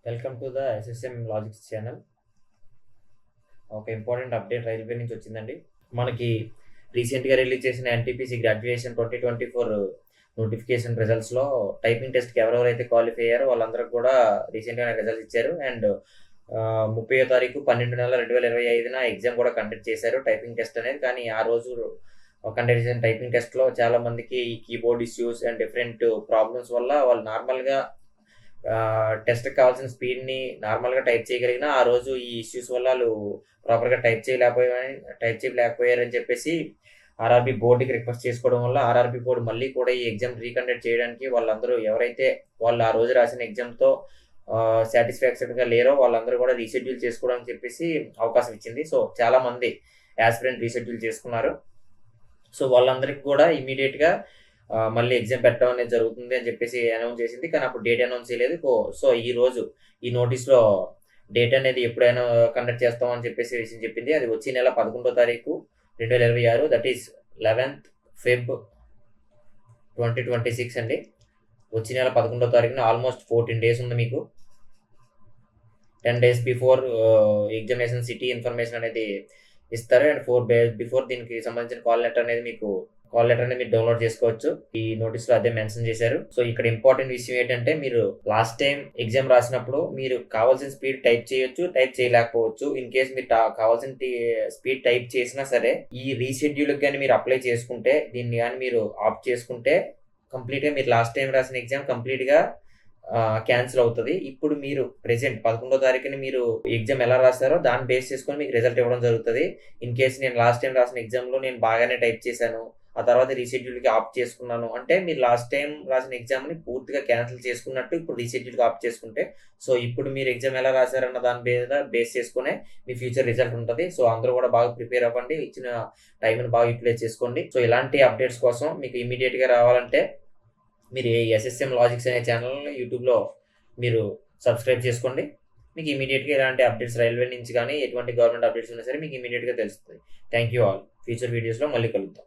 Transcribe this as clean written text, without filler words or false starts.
Welcome to the SSM logics channel. ఒక important update railway నుంచి వచ్చిందండి. మనకి రీసెంట్గా రిలీజ్ చేసిన ఎన్టీపీసీ గ్రాడ్యుయేషన్ 2024 నోటిఫికేషన్ రిజల్ట్స్లో టైపింగ్ టెస్ట్కి ఎవరెవరైతే క్వాలిఫై అయ్యారో వాళ్ళందరికీ కూడా రీసెంట్గా రిజల్ట్స్ ఇచ్చారు. అండ్ 30వ తారీఖు 12/11/2025 ఎగ్జామ్ కూడా కండక్ట్ చేశారు టైపింగ్ టెస్ట్ అనేది. కానీ ఆ రోజు కండక్ట్ చేసిన టైపింగ్ టెస్ట్లో చాలా మందికి ఈ keyboard issues and different problems వల్ల వాళ్ళు నార్మల్గా టెస్ట్కి కావాల్సిన స్పీడ్ని నార్మల్గా టైప్ చేయగలిగిన ఆ రోజు ఈ ఇష్యూస్ వల్ల వాళ్ళు ప్రాపర్గా టైప్ చేయలేకపోయారని చెప్పేసి ఆర్ఆర్బీ బోర్డుకి రిక్వెస్ట్ చేసుకోవడం వల్ల ఆర్ఆర్బీ బోర్డు మళ్ళీ కూడా ఈ ఎగ్జామ్ రీకండక్ట్ చేయడానికి వాళ్ళందరూ ఎవరైతే వాళ్ళు ఆ రోజు రాసిన ఎగ్జామ్తో సాటిస్ఫాక్షన్గా లేరో వాళ్ళందరూ కూడా రీషెడ్యూల్ చేసుకోవడానికి చెప్పేసి అవకాశం ఇచ్చింది. సో చాలా మంది యాస్పిరెంట్ రీషెడ్యూల్ చేసుకున్నారు. సో వాళ్ళందరికీ కూడా ఇమీడియట్గా మళ్ళీ ఎగ్జామ్ పెట్టడం అనేది జరుగుతుంది అని చెప్పేసి అనౌన్స్ చేసింది. కానీ అప్పుడు డేట్ అనౌన్స్ చేయలేదు. సో ఈ రోజు ఈ నోటీస్లో డేట్ అనేది ఎప్పుడైనా కండక్ట్ చేస్తామని చెప్పేసి విషయం చెప్పింది. అది వచ్చే నెల 11వ తారీఖు 2026, దట్ ఈస్ 11th Feb 2026 అండి. వచ్చే నెల 11వ తారీఖున ఆల్మోస్ట్ 14 days ఉంది మీకు. 10 days before examination city information అనేది ఇస్తారు. అండ్ 4 days బిఫోర్ దీనికి సంబంధించిన కాల్ లెటర్ అనేది మీరు డౌన్లోడ్ చేసుకోవచ్చు. ఈ నోటీస్ లో అదే మెన్షన్ చేశారు. సో ఇక్కడ ఇంపార్టెంట్ విషయం ఏంటంటే మీరు లాస్ట్ టైం ఎగ్జామ్ రాసినప్పుడు మీరు కావాల్సిన స్పీడ్ టైప్ చేయొచ్చు, టైప్ చేయలేకపోవచ్చు. ఇన్ కేస్ మీరు కావాల్సిన స్పీడ్ టైప్ చేసినా సరే ఈ రీషెడ్యూల్ కానీ మీరు అప్లై చేసుకుంటే, దీన్ని కానీ మీరు ఆప్ట్ చేసుకుంటే కంప్లీట్ గా మీరు లాస్ట్ టైం రాసిన ఎగ్జామ్ కంప్లీట్ గా క్యాన్సిల్ అవుతుంది. ఇప్పుడు మీరు ప్రెసెంట్ 11వ తారీఖుని మీరు ఎగ్జామ్ ఎలా రాస్తారో దాన్ని బేస్ చేసుకొని మీకు రిజల్ట్ ఇవ్వడం జరుగుతుంది. ఇన్ కేసు నేను లాస్ట్ టైం రాసిన ఎగ్జామ్ లో నేను బాగానే టైప్ చేశాను, ఆ తర్వాత రీషెడ్యూల్కి ఆప్ట్ చేసుకున్నాను అంటే మీరు లాస్ట్ టైం రాసిన ఎగ్జామ్ని పూర్తిగా క్యాన్సిల్ చేసుకున్నట్టు ఇప్పుడు రీషెడ్యూల్కి ఆప్ట్ చేసుకుంటే. సో ఇప్పుడు మీరు ఎగ్జామ్ ఎలా రాశారన్న దాని మీద బేస్ చేసుకునే మీ ఫ్యూచర్ రిజల్ట్ ఉంటుంది. సో అందరూ కూడా బాగా ప్రిపేర్ అవ్వండి, ఇచ్చిన టైంని బాగా యూటిలైజ్ చేసుకోండి. సో ఇలాంటి అప్డేట్స్ కోసం మీకు ఇమీడియట్గా రావాలంటే మీరు ఎస్ఎస్ఎం లాజిక్స్ అనే ఛానల్ని యూట్యూబ్లో మీరు సబ్స్క్రైబ్ చేసుకోండి. మీకు ఇమీడియట్గా ఇలాంటి అప్డేట్స్ రైల్వే నుంచి కానీ ఎటువంటి గవర్నమెంట్ అప్డేట్స్ ఉన్నా సరే మీకు ఇమీడియట్గా తెలుస్తుంది. Thank you all. ఫ్యూచర్ వీడియోస్లో మళ్ళీ కలుద్దాం.